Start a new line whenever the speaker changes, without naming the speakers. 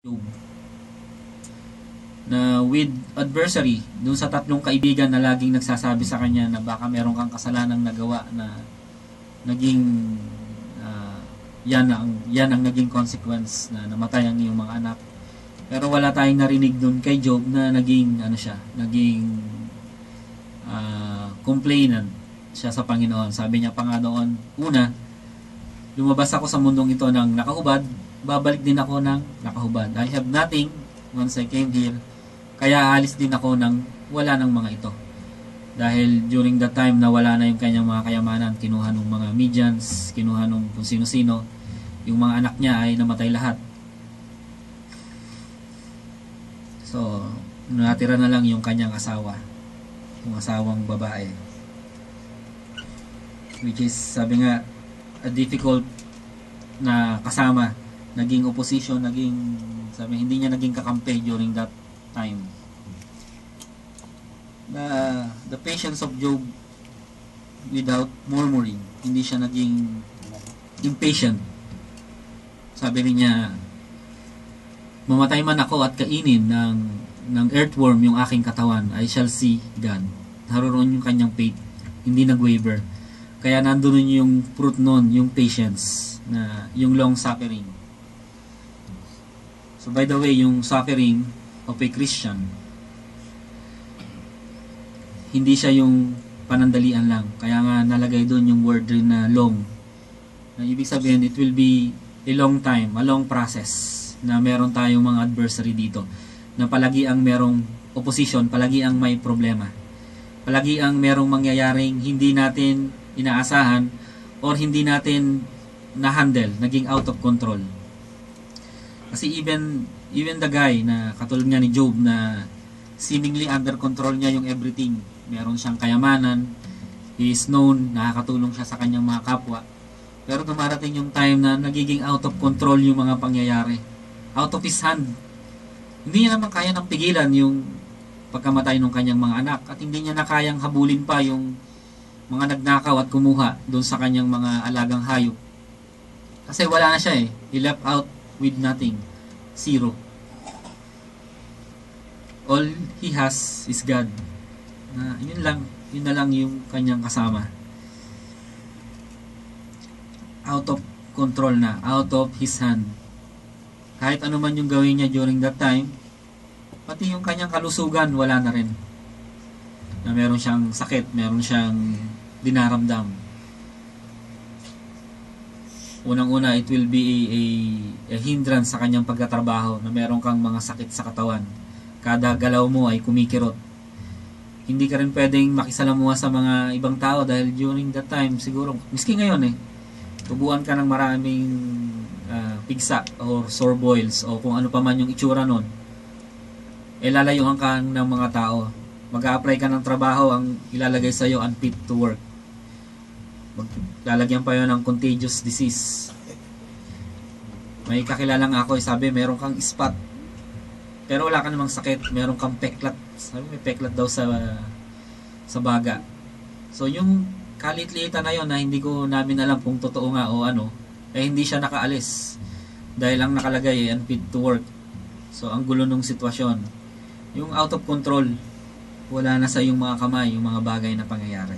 Job na with adversary dun sa tatlong kaibigan na laging nagsasabi sa kanya na baka meron kang kasalanang nagawa na naging yan ang naging consequence na namatay ang iyong mga anak. Pero wala tayong narinig dun kay Job na naging complainant siya sa Panginoon. Sabi niya pa nga doon, una, lumabas ako sa mundong ito ng nakahubad, babalik din ako ng nakahubad. I have nothing once I came here, kaya aalis din ako ng wala ng mga ito. Dahil during that time na wala na yung kanyang mga kayamanan, kinuha ng mga Midians, kinuha ng kung sino-sino, yung mga anak niya ay namatay lahat. So, natira na lang yung kanyang asawa, yung asawang babae. Which is, sabi nga, a difficult na kasama, naging opposition, sabi, hindi niya naging kakampi during that time. The patience of Job without murmuring, hindi siya naging impatient. Sabi niya, mamatay man ako at kainin ng earthworm yung aking katawan, I shall see God. Naroon yung kanyang faith, hindi nag-waver. Kaya nandun yung fruit nun, yung patience, na yung long suffering. So by the way, yung suffering of a Christian, hindi siya yung panandalian lang. Kaya nga nalagay doon yung word rin na long. Na ibig sabihin, it will be a long time, a long process na meron tayong mga adversary dito. Na palagi ang merong opposition, palagi ang may problema. Palagi ang merong mangyayaring hindi natin inaasahan or hindi natin na-handle, naging out of control. Kasi even the guy na katulad nga ni Job na seemingly under control niya yung everything. Meron siyang kayamanan, he is known, nakakatulong siya sa kanyang mga kapwa. Pero dumarating yung time na nagiging out of control yung mga pangyayari. Out of his hand. Hindi niya naman kaya nang pigilan yung pagkamatay ng kanyang mga anak at hindi niya na kayang habulin pa yung mga nagnakaw at kumuha doon sa kanyang mga alagang hayop. Kasi wala na siya eh. He left out with nothing. Zero. All he has is God. Yun na lang yung kanyang kasama. Out of control na. Out of his hand. Kahit ano man yung gawin niya during that time, pati yung kanyang kalusugan, wala na rin. Na meron siyang sakit, meron siyang dinaramdam. Unang-una, it will be a hindrance sa kanyang pagtatrabaho na meron kang mga sakit sa katawan. Kada galaw mo ay kumikirot. Hindi ka rin pwedeng makisalamuha sa mga ibang tao dahil during that time, siguro, miski ngayon tubuan ka ng maraming pigsa or sore boils o kung ano pa man yung itsura nun. Lalayuhan ka ng mga tao. Mag-a-apply ka ng trabaho, ang ilalagay sa iyo unfit to work. Lalagyan pa yun ng contagious disease. May kakilalang ako, sabi, meron kang spot. Pero wala ka namang sakit, meron kang peklat. Sabi, may peklat daw sa baga. So, yung kalit-liitan na yun na hindi ko namin alam kung totoo nga o ano, hindi siya nakaalis. Dahil ang nakalagay unfit to work. So, ang gulo ng sitwasyon. Yung out of control, wala na sa iyong mga kamay, yung mga bagay na pangyayari.